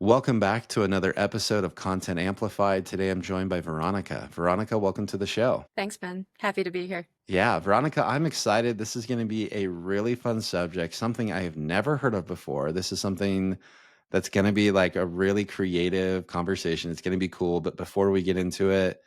Welcome back to another episode of Content Amplified. Today I'm joined by Veronica. Veronica, welcome to the show. Thanks, Ben. Happy to be here. Yeah, Veronica, I'm excited. This is going to be a really fun subject, something I have never heard of before. This is something that's going to be like a really creative conversation. It's going to be cool. But before we get into it,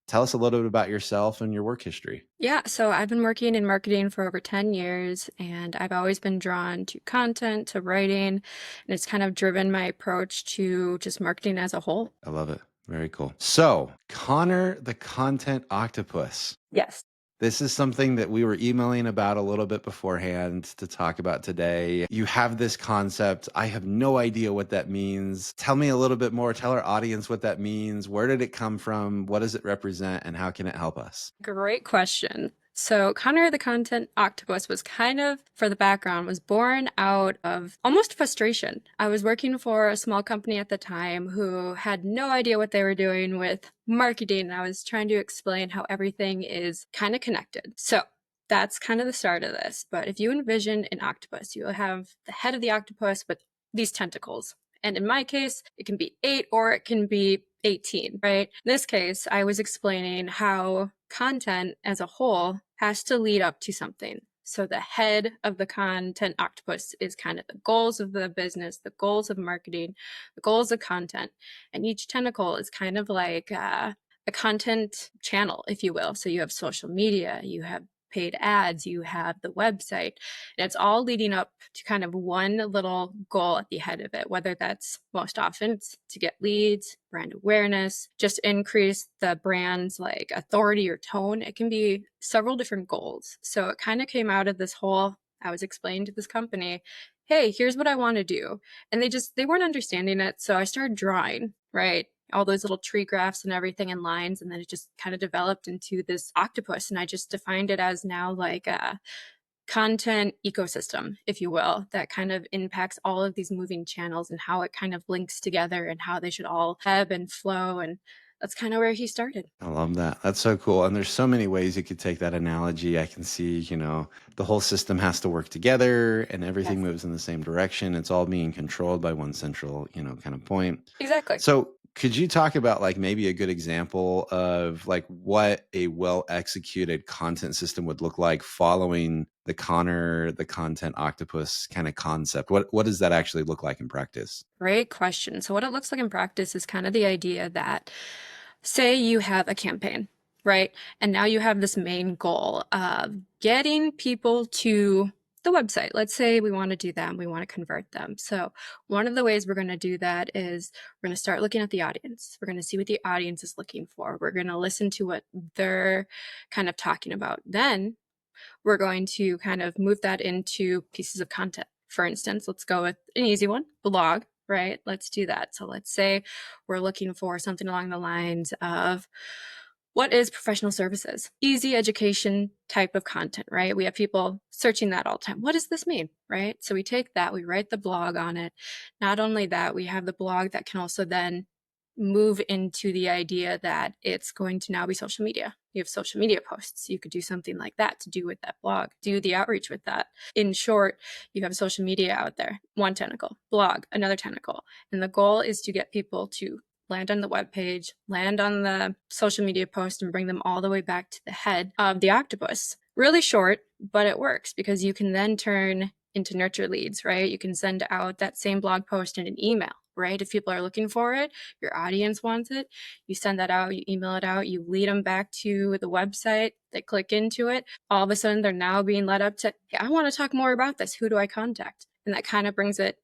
tell us a little bit about yourself and your work history. Yeah, so I've been working in marketing for over 10 years, and I've always been drawn to content, to writing, and it's kind of driven my approach to just marketing as a whole. I love it. Very cool. So, Connor the Content Octopus. Yes. This is something that we were emailing about a little bit beforehand to talk about today. You have this concept. I have no idea what that means. Tell me a little bit more. Tell our audience what that means. Where did it come from? What does it represent? And how can it help us? Great question. So Connor the Content Octopus was kind of, for the background, was born out of almost frustration. I was working for a small company at the time who had no idea what they were doing with marketing. I was trying to explain how everything is kind of connected. So that's kind of the start of this. But if you envision an octopus, you'll have the head of the octopus with these tentacles. And in my case, it can be 8 or it can be 18, right? In this case, I was explaining how content as a whole has to lead up to something. So the head of the content octopus is kind of the goals of the business, the goals of marketing, the goals of content. And each tentacle is kind of like a content channel, if you will. So you have social media, you have paid ads, you have the website, and it's all leading up to kind of one little goal at the head of it, whether that's most often it's to get leads, brand awareness, just increase the brand's like authority or tone. It can be several different goals. So it kind of came out of this whole, I was explaining to this company, hey, here's what I want to do. And they weren't understanding it. So I started drawing, right? All those little tree graphs and everything in lines. And then it just kind of developed into this octopus. And I just defined it as now like a content ecosystem, if you will, that kind of impacts all of these moving channels and how it kind of links together and how they should all ebb and flow. And that's kind of where he started. I love that. That's so cool. And there's so many ways you could take that analogy. I can see, the whole system has to work together and everything Yes, moves in the same direction. It's all being controlled by one central, kind of point. exactly. So could you talk about like maybe a good example of like what a well executed content system would look like following the Connor, the content octopus kind of concept? What does that actually look like in practice? Great question. So what it looks like in practice is kind of the idea that, say you have a campaign, right? And now you have this main goal of getting people to the website. Let's say we want to do that and we want to convert them. So one of the ways we're going to do that is we're going to start looking at the audience. We're going to see what the audience is looking for. We're going to listen to what they're kind of talking about. Then we're going to kind of move that into pieces of content. For instance, let's go with an easy one, blog, right? Let's do that. So let's say we're looking for something along the lines of what is professional services? Easy education type of content, right? We have people searching that all the time. What does this mean, right? So we take that, we write the blog on it. Not only that, we have the blog that can also then move into the idea that it's going to now be social media. You have social media posts. You could do something like that to do with that blog, do the outreach with that. In short, you have social media out there, one tentacle, blog, another tentacle. And the goal is to get people to land on the web page, land on the social media post, and bring them all the way back to the head of the octopus. Really short, but it works because you can then turn into nurture leads, right? You can send out that same blog post in an email, right? If people are looking for it, your audience wants it, you send that out, you email it out, you lead them back to the website, they click into it. All of a sudden, they're now being led up to, hey, I want to talk more about this. Who do I contact? And that kind of brings it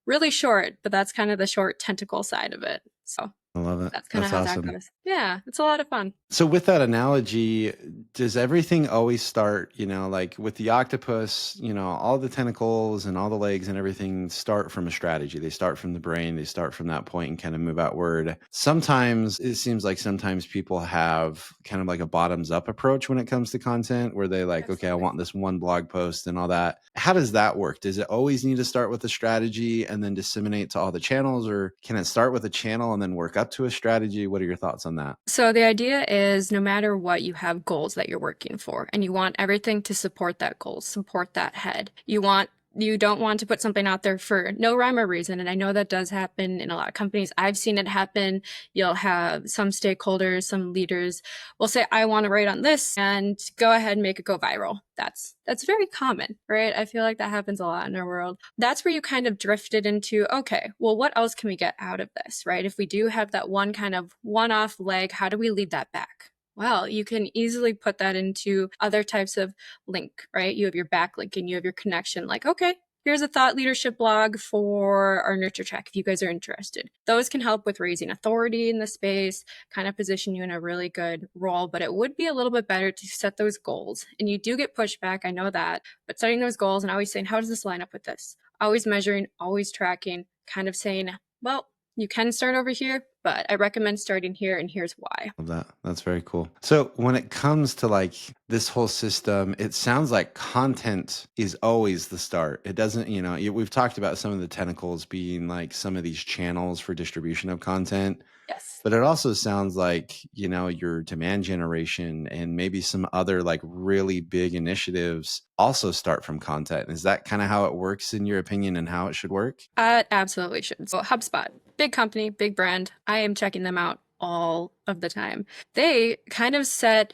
really short, but that's kind of the short tentacle side of it. So I love it. that's kind of That's how that awesome. goes. Yeah, it's a lot of fun. So with that analogy, does everything always start, like with the octopus, all the tentacles and all the legs and everything start from a strategy. They start from the brain, they start from that point and kind of move outward. Sometimes it seems like sometimes people have kind of like a bottoms up approach when it comes to content where they like, okay, I Absolutely. want this one blog post and all that. How does that work? Does it always need to start with a strategy and then disseminate to all the channels, or can it start with a channel and then work up to a strategy? What are your thoughts on that? So the idea is no matter what, you have goals that you're working for, and you want everything to support that goal, support that head. You want You don't want to put something out there for no rhyme or reason. And I know that does happen in a lot of companies. I've seen it happen. You'll have some stakeholders, some leaders will say, I want to write on this, and go ahead and make it go viral. That's very common, right? I feel like that happens a lot in our world. That's where you kind of drifted into, okay, well, what else can we get out of this, right? If we do have that one kind of one-off leg, how do we lead that back? Well, you can easily put that into other types of link, right? You have your backlink and you have your connection. Like, okay, here's a thought leadership blog for our nurture track if you guys are interested. Those can help with raising authority in the space, kind of position you in a really good role, but it would be a little bit better to set those goals. And you do get pushback, I know that, but setting those goals and always saying, how does this line up with this? Always measuring, always tracking, kind of saying, well, you can start over here, but I recommend starting here, and here's why. Love that. That's very cool. So when it comes to like this whole system, it sounds like content is always the start. It doesn't, we've talked about some of the tentacles being like some of these channels for distribution of content. Yes. But it also sounds like, your demand generation and maybe some other like really big initiatives also start from content. Is that kind of how it works in your opinion and how it should work? It absolutely should. So HubSpot, big company, big brand. I am checking them out all of the time. They kind of set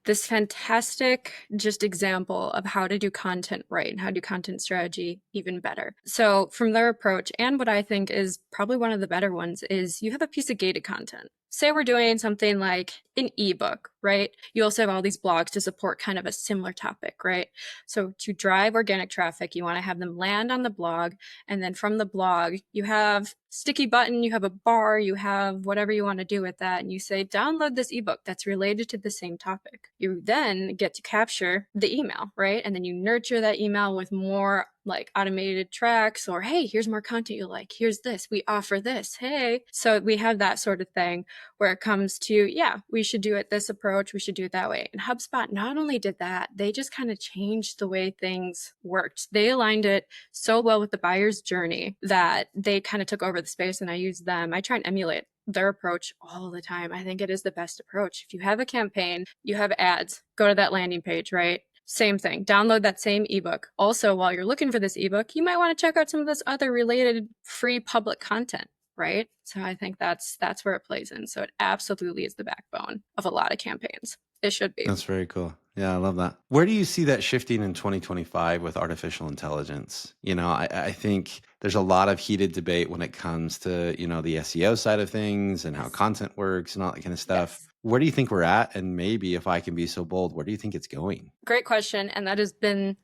this fantastic just example of how to do content right and how to do content strategy even better. So from their approach, and what I think is probably one of the better ones, is you have a piece of gated content. Say we're doing something like an ebook, right? You also have all these blogs to support kind of a similar topic, right? So to drive organic traffic, you want to have them land on the blog, and then from the blog, you have sticky button, you have a bar, you have whatever you want to do with that, and you say, download this ebook that's related to the same topic. You then get to capture the email, right? And then you nurture that email with more like automated tracks, or hey, here's more content you like, here's this, we offer this, hey. So we have that sort of thing where it comes to, yeah, we should do it this approach, we should do it that way. And HubSpot not only did that, they just kind of changed the way things worked. They aligned it so well with the buyer's journey that they kind of took over the space, and I use them. I try and emulate their approach all the time. I think it is the best approach. If you have a campaign, you have ads, go to that landing page, right? Same thing. Download that same ebook. Also, while you're looking for this ebook, you might want to check out some of this other related free public content, right? So I think that's where it plays in. So it absolutely is the backbone of a lot of campaigns. It should be. That's very cool. Yeah, I love that. Where do you see that shifting in 2025 with artificial intelligence? I think there's a lot of heated debate when it comes to, the SEO side of things and how content works and all that kind of stuff. Yes. Where do you think we're at? And maybe if I can be so bold, where do you think it's going? Great question. And that has been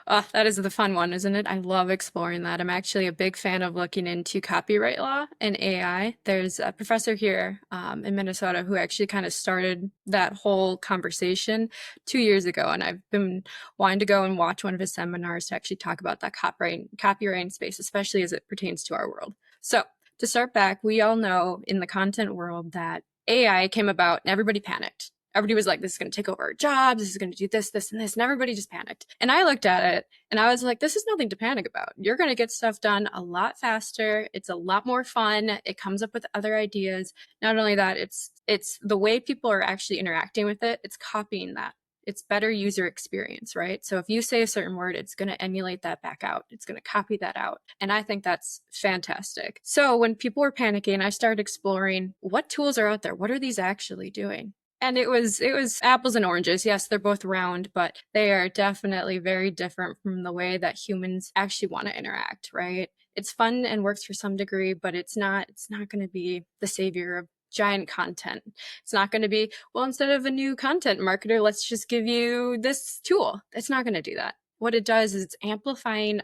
that is the fun one, isn't it? I love exploring that. I'm actually a big fan of looking into copyright law and AI. There's a professor here in Minnesota who actually kind of started that whole conversation 2 years ago. And I've been wanting to go and watch one of his seminars to actually talk about that copyright space, especially as it pertains to our world. So to start back, we all know in the content world that AI came about and everybody panicked. Everybody was like, this is going to take over our jobs. This is going to do this, this, and this. And everybody just panicked. And I looked at it and I was like, this is nothing to panic about. You're going to get stuff done a lot faster. It's a lot more fun. It comes up with other ideas. Not only that, it's the way people are actually interacting with it. It's copying that. It's better user experience, right? So if you say a certain word, it's going to emulate that back out. It's going to copy that out. And I think that's fantastic. So when people were panicking, I started exploring what tools are out there. What are these actually doing? And it was apples and oranges. Yes, they're both round, but they are definitely very different from the way that humans actually want to interact, right? It's fun and works for some degree, but it's not going to be the savior of giant content. It's not going to be, well, instead of a new content marketer, let's just give you this tool. It's not going to do that. What it does is it's amplifying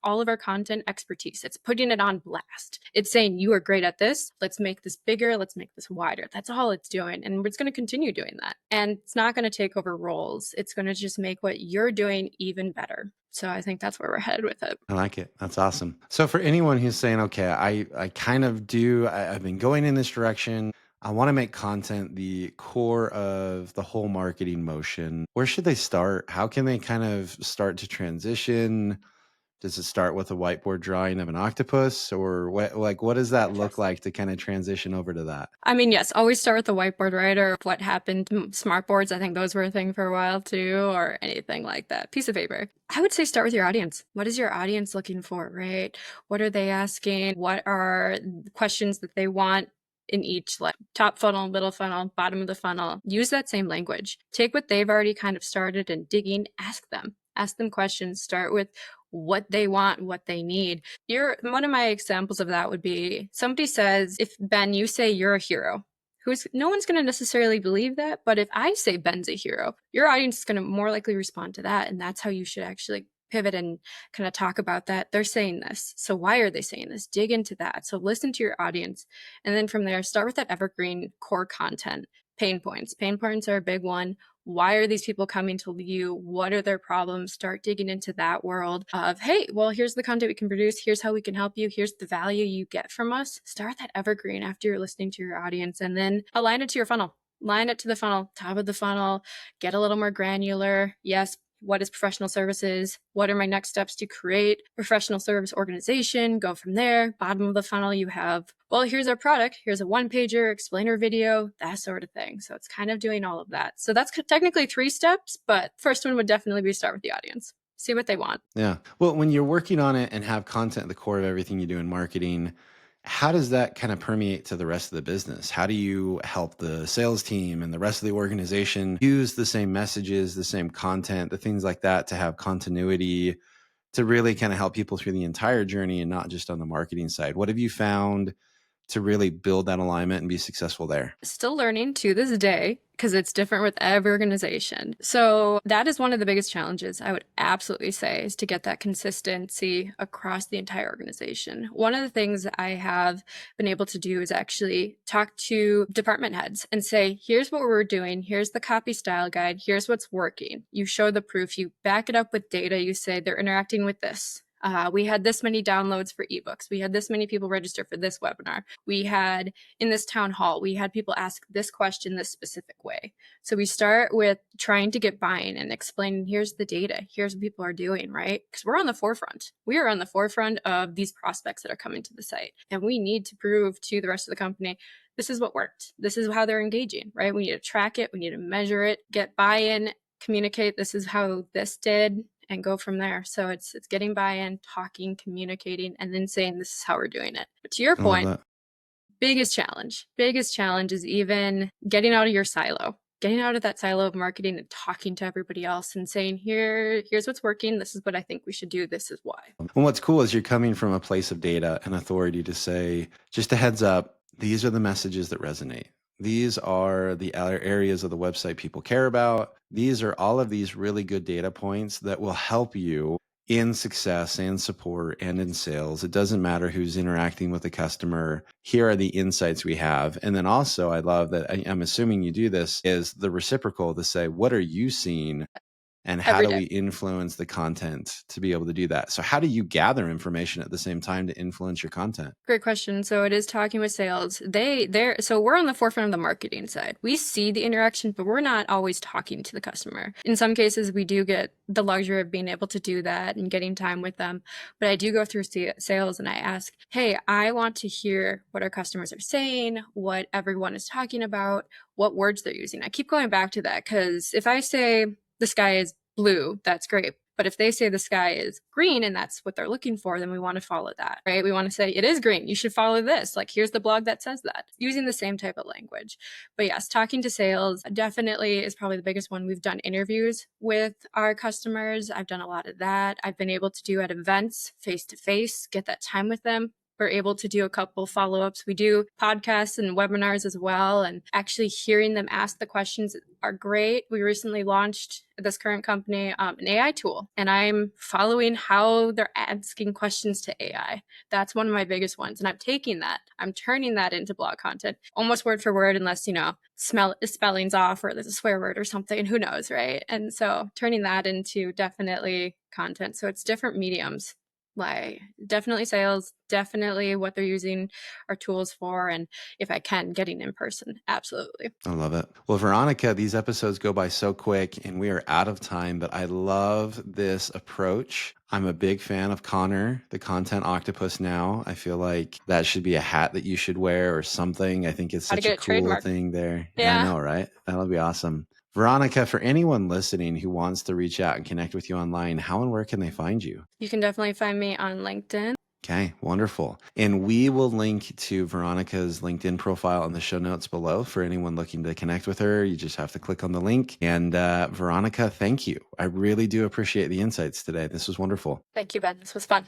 all of our content expertise. It's putting it on blast. It's saying, you are great at this. Let's make this bigger. Let's make this wider. That's all it's doing. And it's going to continue doing that. And it's not going to take over roles. It's going to just make what you're doing even better. So I think that's where we're headed with it. I like it. That's awesome. So for anyone who's saying, okay, I kind of do, I've been going in this direction. I want to make content the core of the whole marketing motion. Where should they start? How can they kind of start to transition? Does it start with a whiteboard drawing of an octopus, or what does that look like to kind of transition over to that? I mean, yes, always start with the whiteboard, right? Or what happened, smart boards. I think those were a thing for a while too, or anything like that. Piece of paper. I would say start with your audience. What is your audience looking for, right? What are they asking? What are questions that they want in each, like top funnel, middle funnel, bottom of the funnel? Use that same language. Take what they've already kind of started and digging, ask them. Ask them questions. Start with what they want, what they need. One of my examples of that would be somebody says, if Ben, you say you're a hero, no one's going to necessarily believe that. But if I say Ben's a hero, your audience is going to more likely respond to that. And that's how you should actually pivot and kind of talk about that. They're saying this. So why are they saying this? Dig into that. So listen to your audience. And then from there, start with that evergreen core content. Pain points. Pain points are a big one. Why are these people coming to you? What are their problems? Start digging into that world of, hey, well, here's the content we can produce. Here's how we can help you. Here's the value you get from us. Start that evergreen after you're listening to your audience, and then align it to your funnel. Line it to the funnel, top of the funnel, get a little more granular. Yes, what is professional services? What are my next steps to create professional service organization? Go from there. Bottom of the funnel, you have, well, here's our product. Here's a one-pager, explainer video, that sort of thing. So it's kind of doing all of that. So that's technically 3 steps, but first one would definitely be start with the audience. See what they want. Yeah. Well, when you're working on it and have content at the core of everything you do in marketing, how does that kind of permeate to the rest of the business? How do you help the sales team and the rest of the organization use the same messages, the same content, the things like that to have continuity to really kind of help people through the entire journey and not just on the marketing side? What have you found to really build that alignment and be successful there? Still learning to this day because it's different with every organization. So that is one of the biggest challenges, I would absolutely say, is to get that consistency across the entire organization. One of the things I have been able to do is actually talk to department heads and say, here's what we're doing. Here's the copy style guide. Here's what's working. You show the proof. You back it up with data. You say they're interacting with this. We had this many downloads for ebooks. We had this many people register for this webinar. We had in this town hall, we had people ask this question this specific way. So we start with trying to get buy-in and explaining, here's the data, here's what people are doing, right? Because we're on the forefront. We are on the forefront of these prospects that are coming to the site. And we need to prove to the rest of the company, this is what worked. This is how they're engaging, right? We need to track it. We need to measure it, get buy-in, communicate, this is how this did, and go from there. So it's getting buy-in, talking, communicating, and then saying this is how we're doing it. But to your I love point, that. biggest challenge is even getting out of your silo, getting out of that silo of marketing and talking to everybody else and saying, here's what's working. This is what I think we should do. This is why. And what's cool is you're coming from a place of data and authority to say, just a heads up, these are the messages that resonate. These are the areas of the website people care about. These are all of these really good data points that will help you in success and support and in sales. It doesn't matter who's interacting with the customer. Here are the insights we have. And then also, I love that I'm assuming you do this is the reciprocal to say, what are you seeing? And how Every do day. we influence the content to be able to do that? So how do you gather information at the same time to influence your content? Great question. So it is talking with sales. So we're on the forefront of the marketing side. We see the interaction, but we're not always talking to the customer. In some cases, we do get the luxury of being able to do that and getting time with them. But I do go through sales and I ask, hey, I want to hear what our customers are saying, what everyone is talking about, what words they're using. I keep going back to that because if I say the sky is blue, that's great. But if they say the sky is green and that's what they're looking for, then we want to follow that, right? We want to say it is green. You should follow this. Like, here's the blog that says that, using the same type of language. But yes, talking to sales definitely is probably the biggest one. We've done interviews with our customers. I've done a lot of that. I've been able to do at events face to face, get that time with them. We're able to do a couple follow-ups. We do podcasts and webinars as well, and actually hearing them ask the questions are great. We recently launched at this current company an AI tool, and I'm following how they're asking questions to AI. That's one of my biggest ones, and I'm taking that. I'm turning that into blog content, almost word for word, unless, spelling's off or there's a swear word or something, who knows, right? And so turning that into definitely content. So it's different mediums. Like definitely sales, definitely what they're using our tools for. And if I can, getting in person. Absolutely. I love it. Well, Veronica, these episodes go by so quick and we are out of time, but I love this approach. I'm a big fan of Connor, the Content Octopus now. I feel like that should be a hat that you should wear or something. I think it's How to such a get it cool trademarked. thing there. Yeah, I Yeah. know, right? That'll be awesome. Veronica, for anyone listening who wants to reach out and connect with you online, how and where can they find you? You can definitely find me on LinkedIn. Okay, wonderful. And we will link to Veronica's LinkedIn profile in the show notes below for anyone looking to connect with her. You just have to click on the link. And Veronica, thank you. I really do appreciate the insights today. This was wonderful. Thank you, Ben. This was fun.